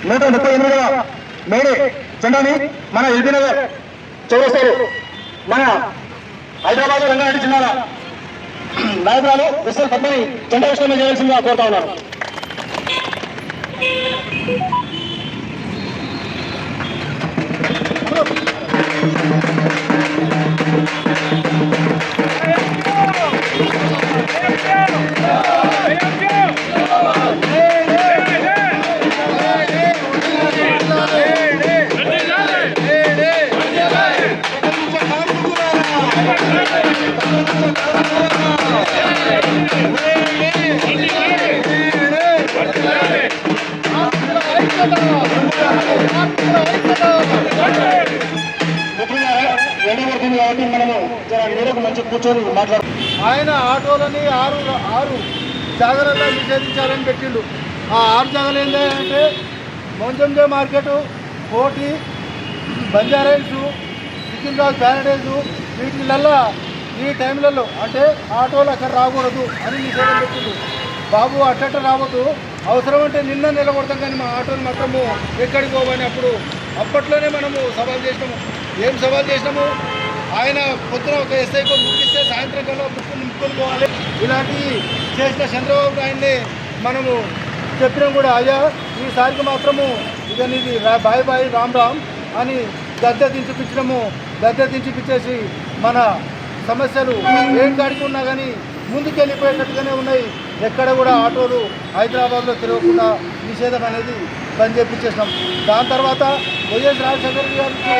138వ May Day జెండాని మన LB Nagar చౌరస్తాలో మన హైదరాబాద్ రంగారెడ్డి జిల్లాల నాయకురాలు విశ్వల్ పద్మని జెండా విషయంలో చేయాల్సిందిగా కోరుతా ఉన్నారు. ఆయన ఆటోలని ఆరు జాగ్రత్తగా నిషేధించాలని పెట్టిండు. ఆ 6 జాగాలు ఏంటంటే మౌంజంజే మార్కెట్, కోటి, బంజారాయిల్స్, సికింద్రాబాద్ ప్యారడైజు, వీటిలల్లో ఈ టైంలలో అంటే ఆటోలు అక్కడ రాకూడదు అని నిషేధం పెట్టిండు. బాబు అట్ట రావద్దు, అవసరం అంటే నిన్న నిలబడతాం కానీ మా ఆటోలు మాత్రము ఎక్కడికి పోవని అప్పట్లోనే మనము సవాల్ చేసినాము. ఏం సవాల్ చేసినాము? ఆయన పొద్దున ఒక ఎస్ఐకి బుక్ ఇస్తే సాయంత్రం కల్లా బుక్ నింపుకొని పోవాలి. ఇలాంటివి చేసిన చంద్రబాబు ఆయన్ని మనము చెప్పినాం కూడా. అయ్యా ఈసారికి మాత్రము ఇక నీది బాయ్ బాయ్ రామ్ రామ్ అని గద్దె దించిపించడము. గద్దె దించిపించేసి మన సమస్యలు ఏం కాడికి ఉన్నా కానీ ముందుకెళ్ళిపోయేటట్టుగానే ఉన్నాయి. ఎక్కడ కూడా ఆటోలు హైదరాబాద్లో తిరగకుండా నిషేధం అనేది బంద్ చేయించేసినాం. దాని తర్వాత వైఎస్ రాజశేఖర గారికి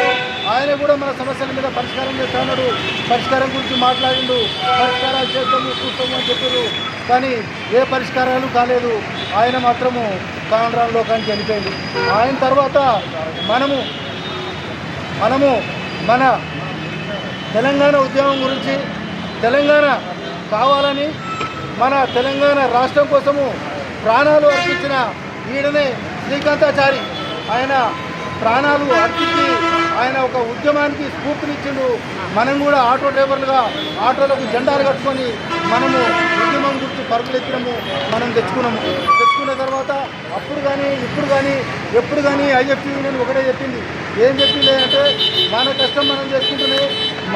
ఆయన కూడా మన సమస్యల మీద పరిష్కారం చేస్తున్నాడు. పరిష్కారం గురించి మాట్లాడిండు. పరిష్కారాలు చేస్తాము చూస్తాము అని చెప్పారు. కానీ ఏ పరిష్కారాలు కాలేదు. ఆయన మాత్రము కాండ్రాన్ లోకానికి వెళ్ళిపోయింది. ఆయన తర్వాత మనము మన తెలంగాణ ఉద్యమం గురించి తెలంగాణ కావాలని మన తెలంగాణ రాష్ట్రం కోసము ప్రాణాలు అర్పించిన ఈడనే శ్రీకాంతాచారి ఆయన ప్రాణాలు అర్పించి ఆయన ఒక ఉద్యమానికి స్ఫూర్తినిచ్చిండు. మనం కూడా ఆటో డ్రైవర్లుగా ఆటోలకు జెండాలు కట్టుకొని మనము ఉద్యమం గురించి పరుగులెత్తినము. మనం తెచ్చుకున్న తర్వాత అప్పుడు కానీ ఇప్పుడు కానీ ఎప్పుడు కానీ ఐఎఫ్టీ యూనియన్ ఒకటే చెప్పింది. ఏం చెప్పింది అంటే మన కష్టం మనం చేసుకుంటూనే,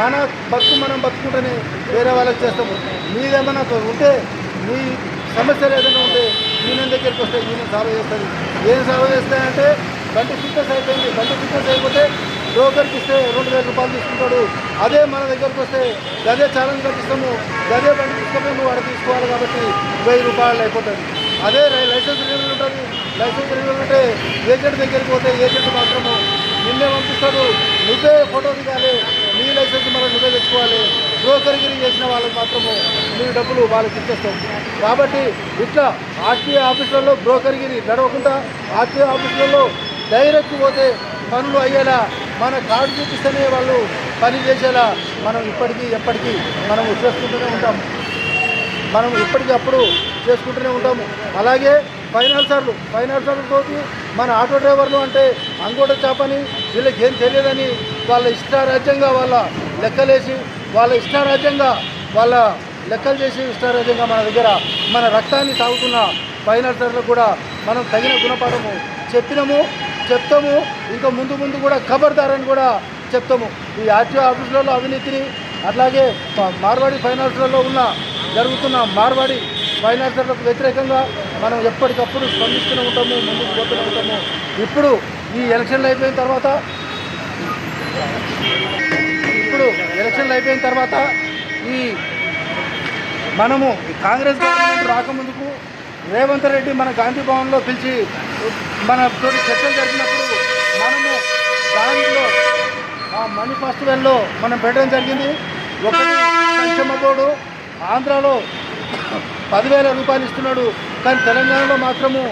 మన బతుకు మనం బతుకుంటూనే వేరే వాళ్ళకి చేస్తాము. మీదేమన్నా ఉంటే మీ సమస్యలు ఏదైనా ఉంటే యూనియన్ దగ్గరికి వస్తే యూనియన్ సాల్వ్ చేస్తుంది. ఏం సాల్వ్ చేస్తాయంటే బండి ఫిట్నెస్ అయిపోయింది. బండి ఫిట్నెస్ అయిపోతే బ్రోకర్కి ఇస్తే 2000 రూపాయలు తీసుకుంటాడు. అదే మన దగ్గరకు వస్తే గదే ఛాలెంజ్ కట్టిస్తాము. గదే బండి తీసుకొని నువ్వు వాడు తీసుకోవాలి కాబట్టి 1000 రూపాయలు అయిపోతుంది. అదే లైసెన్స్ రిన్యూవల్ ఉంటుంది. లైసెన్స్ రిన్యూవల్ అంటే ఏజెంట్ దగ్గరికి పోతే ఏజెంట్ మాత్రము నిన్నే పంపిస్తాడు. నువ్వే ఫోటో దిగాలి, నీ లైసెన్స్ మనం నువ్వే తెచ్చుకోవాలి. బ్రోకర్గిరి చేసిన వాళ్ళకి మాత్రము నీ డబ్బులు వాళ్ళకి ఇచ్చేస్తాం. కాబట్టి ఇట్లా ఆర్టీఏ ఆఫీసులలో బ్రోకర్గిరి నడవకుండా ఆర్టీఏ ఆఫీసులలో డైరెక్ట్ పోతే పనులు అయ్యేలా, మన కార్డు చూపిస్తేనే వాళ్ళు పని చేసేలా మనం ఎప్పటికీ మనం చేసుకుంటూనే ఉంటాము. మనం ఇప్పటికప్పుడు చేసుకుంటూనే ఉంటాము. అలాగే ఫైనాన్సర్లతో మన ఆటో డ్రైవర్లు అంటే అంగోట చాపని వీళ్ళకి ఏం తెలియదని వాళ్ళ ఇష్టారాజ్యంగా వాళ్ళ లెక్కలేసి వాళ్ళ ఇష్టారాజ్యంగా వాళ్ళ లెక్కలు చేసి ఇష్టారాజ్యంగా మన దగ్గర మన రక్తాన్ని తాగుతున్న ఫైనాన్సర్లకు కూడా మనం తగిన గుణపాఠము చెప్తాము. ఇంకా ముందు కూడా ఖబర్దారని కూడా చెప్తాము. ఈ ఆర్టీఓ ఆఫీసులలో అవినీతిని, అట్లాగే మార్వాడి ఫైనాన్స్లలో జరుగుతున్న మార్వాడి ఫైనాన్సర్లకు వ్యతిరేకంగా మనం ఎప్పటికప్పుడు స్పందిస్తూనే ఉంటాము, ముందుకు పోతూనే ఉంటాము. ఇప్పుడు ఈ ఎలక్షన్లు అయిపోయిన తర్వాత ఈ మనము కాంగ్రెస్ గవర్నమెంట్ రాకముందుకు రేవంత్ రెడ్డి మన గాంధీ భవన్లో పిలిచి మనతో చర్చలు జరిగినప్పుడు మనము దానిలో ఆ మనీ ఫెస్టివల్లో మనం పెట్టడం జరిగింది. ఒకటి సంక్షేమ బోర్డు ఆంధ్రాలో 10,000 రూపాయలు ఇస్తున్నాడు, కానీ తెలంగాణలో మాత్రము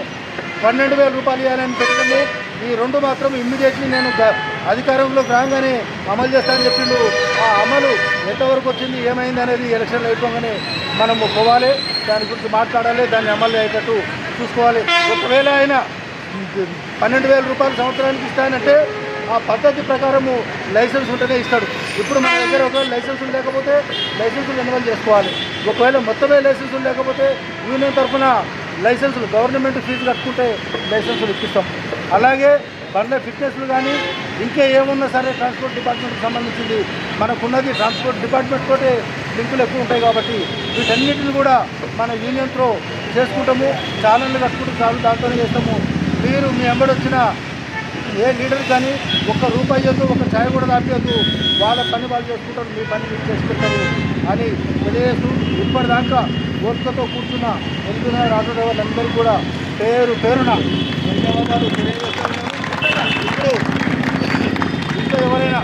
12,000 రూపాయలు ఇవ్వాలని పెట్టడము. ఈ రెండు మాత్రం ఇమ్మీడియట్లీ నేను అధికారంలోకి రాగానే అమలు చేస్తానని చెప్పిండు. ఆ అమలు ఎంతవరకు వచ్చింది, ఏమైంది అనేది ఎలక్షన్లు అయిపోగానే మనము పోవాలి, దాని గురించి మాట్లాడాలి, దాన్ని అమలు అయ్యేటట్టు చూసుకోవాలి. ఒకవేళ ఆయన 12,000 రూపాయలు సంవత్సరానికి ఇస్తానంటే ఆ పద్ధతి ప్రకారము లైసెన్స్ ఉంటేనే ఇస్తాడు. ఇప్పుడు మన దగ్గర ఒకవేళ లైసెన్సులు లేకపోతే లైసెన్సులు రెన్యువల్ చేసుకోవాలి. ఒకవేళ మొత్తమే లైసెన్సులు లేకపోతే యూనియన్ తరఫున లైసెన్సులు గవర్నమెంట్ ఫీజు కట్టుకుంటే లైసెన్సులు ఇప్పిస్తాం. అలాగే బండ్ల ఫిట్నెస్లు కానీ ఇంకే ఏమున్నా సరే ట్రాన్స్పోర్ట్ డిపార్ట్మెంట్కి సంబంధించింది మనకున్నది ట్రాన్స్పోర్ట్ డిపార్ట్మెంట్ తోటే లింకులు ఎక్కువ ఉంటాయి కాబట్టి వీటన్నిటిని కూడా మన యూనియన్తో చేసుకుంటాము. ఛానళ్ళు కట్టుకుంటూ చాలు దాంతోనే చేస్తాము. మీరు మీ వెంబడొచ్చిన ఏ లీడర్ కానీ ఒక్క రూపాయి ఇవ్వద్దు, ఒక ఛాయ్ కూడా తాపియద్దు, వాళ్ళ పని వాళ్ళు చేసుకుంటారు, మీ పని మీరు చేసుకుంటారు అని తెలియజేస్తూ ఇప్పటిదాకా ఓపికతో కూర్చున్న ఎల్బీనగర్ ఆటో డ్రైవర్లందరికీ కూడా పేరు పేరున ధన్యవాదాలు తెలియజేస్తున్నాను. ఇప్పుడు ఇంకా ఎవరైనా